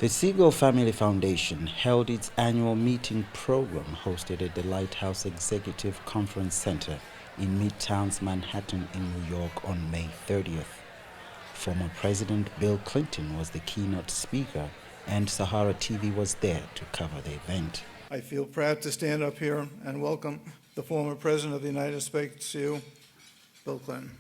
The Seagull Family Foundation held its annual meeting program hosted at the Lighthouse Executive Conference Center in Midtown's Manhattan in New York on May 30th. Former President Bill Clinton was the keynote speaker, and Sahara TV was there to cover the event. I feel proud to stand up here and welcome the former President of the United States to you, Bill Clinton.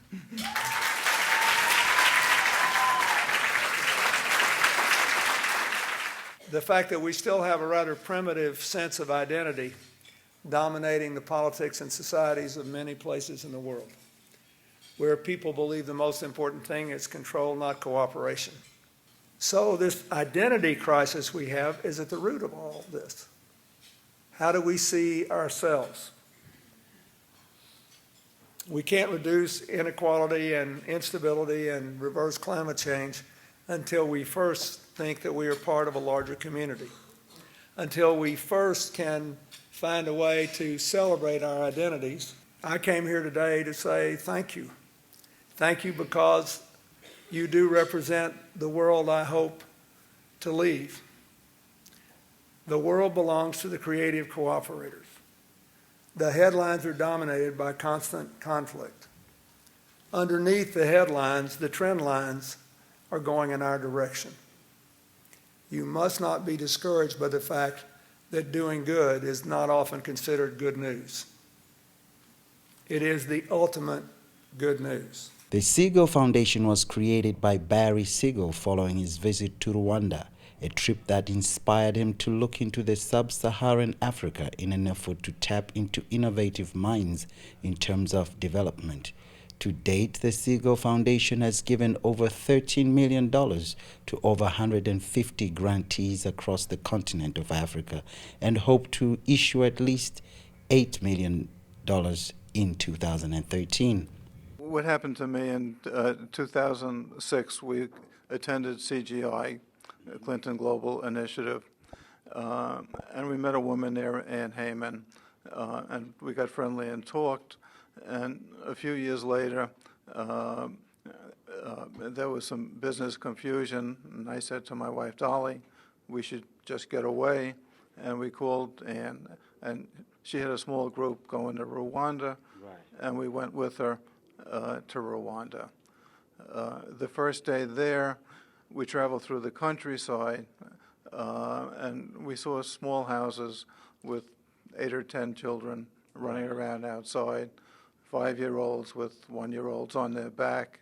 The fact that we still have a rather primitive sense of identity dominating the politics and societies of many places in the world, where people believe the most important thing is control, not cooperation. So this identity crisis we have is at the root of all this. How do we see ourselves? We can't reduce inequality and instability and reverse climate change until we first think that we are part of a larger community, until we first can find a way to celebrate our identities. I came here today to say thank you. Thank you because you do represent the world I hope to leave. The world belongs to the creative cooperators. The headlines are dominated by constant conflict. Underneath the headlines, the trend lines are going in our direction. You must not be discouraged by the fact that doing good is not often considered good news. It is the ultimate good news. The Seagull Foundation was created by Barry Seagull following his visit to Rwanda, a trip that inspired him to look into the sub-Saharan Africa in an effort to tap into innovative minds in terms of development. To date, the Seagull Foundation has given over $13 million to over 150 grantees across the continent of Africa and hope to issue at least $8 million in 2013. What happened to me in 2006, we attended CGI, Clinton Global Initiative, and we met a woman there, Ann Heyman, and we got friendly and talked. And a few years later, there was some business confusion, and I said to my wife, Dolly, we should just get away. And we called Ann, and she had a small group going to Rwanda, and we went with her to Rwanda. The first day there, we traveled through the countryside, and we saw small houses with 8 or 10 children running around outside, 5-year-olds with 1-year-olds on their back.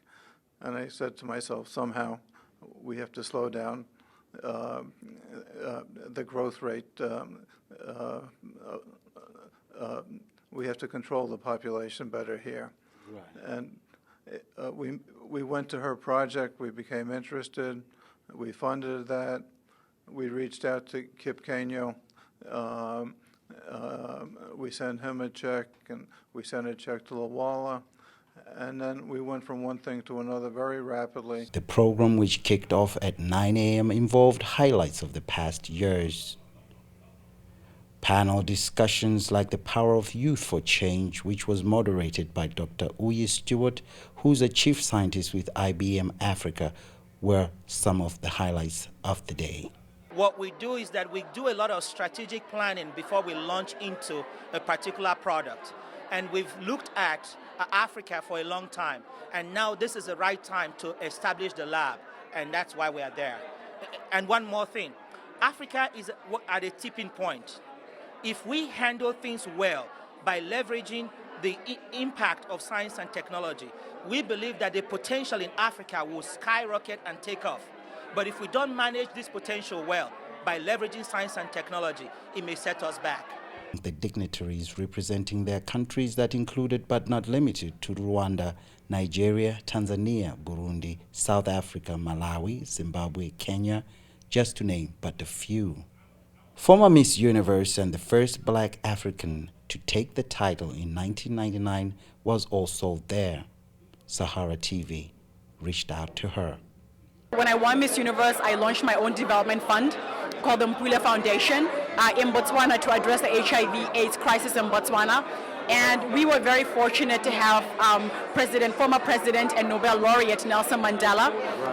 And I said to myself, somehow we have to slow down the growth rate. We have to control the population better here. Right. And we went to her project, we became interested, we funded that, we reached out to Kip Kenyo, we sent him a check, and we sent a check to Lawala, and then we went from one thing to another very rapidly. The program, which kicked off at 9 a.m., involved highlights of the past years. Panel discussions like the Power of Youth for Change, which was moderated by Dr. Uyi Stewart, who's a chief scientist with IBM Africa, were some of the highlights of the day. What we do is that we do a lot of strategic planning before we launch into a particular product. And we've looked at Africa for a long time. And now this is the right time to establish the lab. And that's why we are there. And one more thing. Africa is at a tipping point. If we handle things well by leveraging the impact of science and technology, we believe that the potential in Africa will skyrocket and take off. But if we don't manage this potential well by leveraging science and technology, it may set us back. The dignitaries representing their countries that included but not limited to Rwanda, Nigeria, Tanzania, Burundi, South Africa, Malawi, Zimbabwe, Kenya, just to name but a few. Former Miss Universe and the first Black African to take the title in 1999 was also there. Sahara TV reached out to her. When I won Miss Universe, I launched my own development fund called the Mpula Foundation in Botswana to address the HIV/AIDS crisis in Botswana. And we were very fortunate to have former President and Nobel laureate Nelson Mandela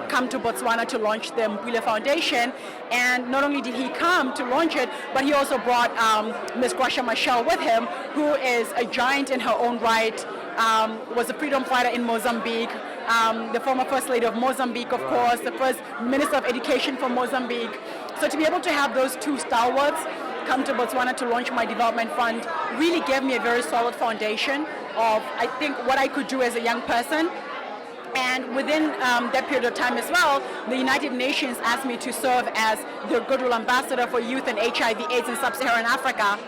come to Botswana to launch the Mpule Foundation. And not only did he come to launch it, but he also brought Ms. Gracia Machel with him, who is a giant in her own right, was a freedom fighter in Mozambique, the former First Lady of Mozambique, of course, the first Minister of Education for Mozambique. So to be able to have those two stalwarts come to Botswana to launch my development fund really gave me a very solid foundation of, I think, what I could do as a young person. And within that period of time as well, the United Nations asked me to serve as the Goodwill Ambassador for Youth and HIV/AIDS in Sub-Saharan Africa.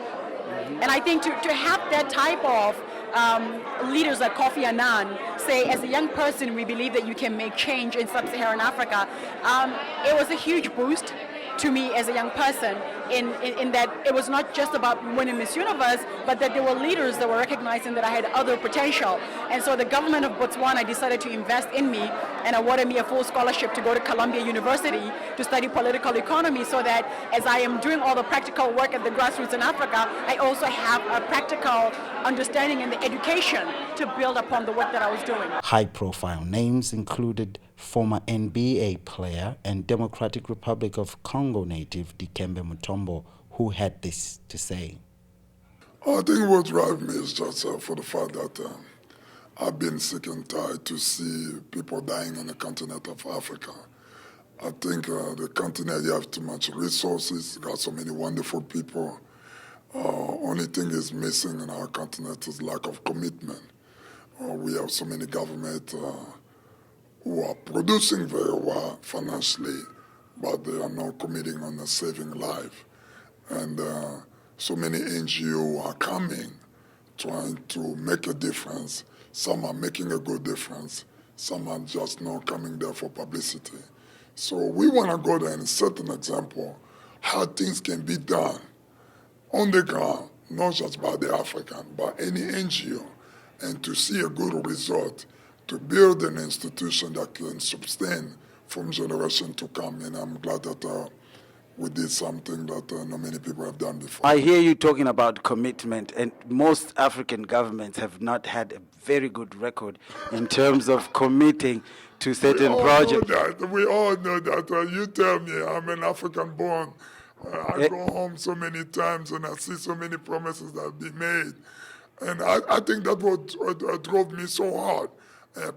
And I think to have that type of leaders like Kofi Annan say, as a young person, we believe that you can make change in Sub-Saharan Africa, it was a huge boost to me as a young person in that it was not just about winning Miss Universe, but that there were leaders that were recognizing that I had other potential. And so the government of Botswana decided to invest in me and awarded me a full scholarship to go to Columbia University to study political economy, so that as I am doing all the practical work at the grassroots in Africa, I also have a practical understanding in the education to build upon the work that I was doing. High-profile names included former NBA player and Democratic Republic of Congo native Dikembe Mutombo, who had this to say. I think what drives me is just for the fact that I've been sick and tired to see people dying on the continent of Africa. I think the continent, you have too much resources, got so many wonderful people. Only thing is missing in our continent is lack of commitment. We have so many governments who are producing very well financially, but they are not committing on saving life. And so many NGOs are coming, trying to make a difference. Some are making a good difference. Some are just not coming there for publicity. So we want to go there and set an example how things can be done on the ground, not just by the African, but any NGO, and to see a good result, to build an institution that can sustain from generation to come. And I'm glad that we did something that not many people have done before. I hear you talking about commitment, and most African governments have not had a very good record in terms of committing to certain projects. We all know that. You tell me, I'm an African born. I go home so many times and I see so many promises that have been made. And I think that what drove me so hard,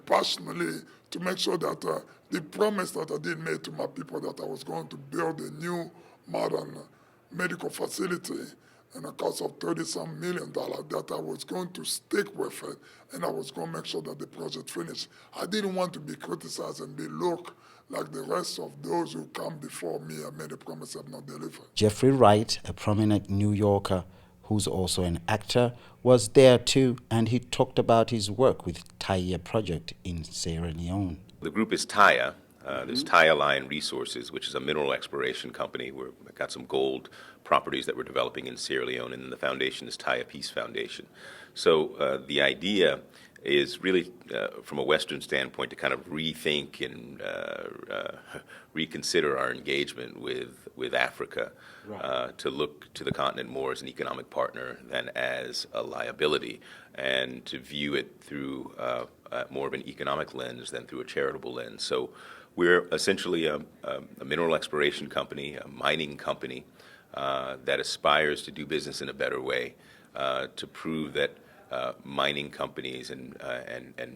passionately, to make sure that the promise that I did make to my people that I was going to build a new modern medical facility and a cost of $30-some million, that I was going to stick with it and I was going to make sure that the project finished. I didn't want to be criticized and be looked like the rest of those who come before me and made a promise have not delivered. Jeffrey Wright, a prominent New Yorker who's also an actor, was there too, and he talked about his work with Taya Project in Sierra Leone. The group is Taya. There's Taya Lion Resources, which is a mineral exploration company. We've got some gold properties that we're developing in Sierra Leone, and then the foundation is Taya Peace Foundation. So the idea is really, from a Western standpoint, to kind of rethink and reconsider our engagement with Africa, right. To look to the continent more as an economic partner than as a liability, and to view it through more of an economic lens than through a charitable lens. So we're essentially a mineral exploration company, a mining company that aspires to do business in a better way, to prove that mining companies and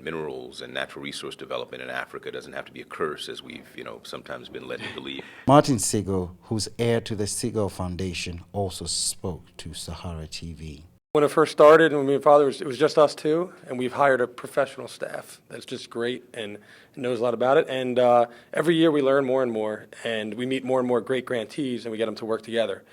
minerals and natural resource development in Africa doesn't have to be a curse, as we've sometimes been led to believe. Martin Siegel, who's heir to the Siegel Foundation, also spoke to Sahara TV. When it first started, and my father, it was just us two, and we've hired a professional staff that's just great and knows a lot about it. And every year we learn more and more, and we meet more and more great grantees, and we get them to work together.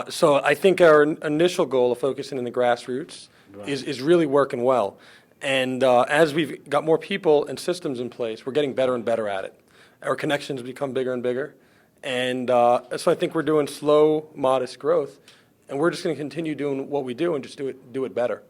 So I think our initial goal of focusing in the grassroots is really working well. And as we've got more people and systems in place, we're getting better and better at it. Our connections become bigger and bigger. And so I think we're doing slow, modest growth. And we're just going to continue doing what we do and just do it better.